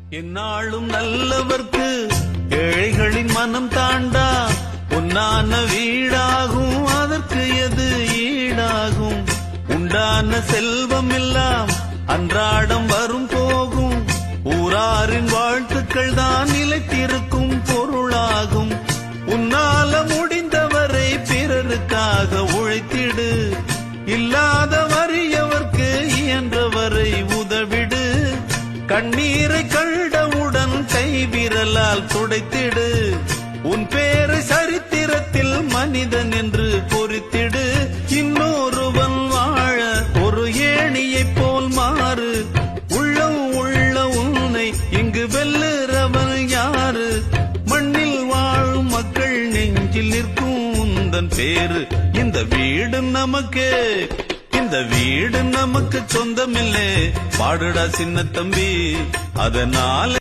என்னாலும் நல்லவர்க்கு ஏழைகளின் மனம் தாண்டா பொன்னான வீடாகும் அதற்கு எது ஈடாகும் உண்டான செல்வம் எல்லாம் அன்றாடம் வரும் போகும் ஊராரின் வாழ்த்துக்கள் தான் நிலைத்திருக்கும் பொருளாகும் உன்னால முடிந்தவரை பிறருக்காக உழைத்திடு இல்லாத வறியவர்க்கு இயன்றவரை உதவிடு கண்ணீரை கண்டவுடன் கைவிரலால் துடைத்திடு உன் பேரை சரித்திரத்தில் மனிதன் என்று பொறித்திடு இன்னொருவன் வாழ ஒரு ஏணியைப் போல் மாறு உள்ளம் உள்ள உன்னை இங்கு வெல்லுறவன் யாரு மண்ணில் வாழும் மக்கள் நெஞ்சில் நிற்கும் உந்தன் பேரு இந்த வீடு நமக்கு இந்த வீடு நமக்கு சொந்தமில்லை பாடுடா சின்ன தம்பி அதனால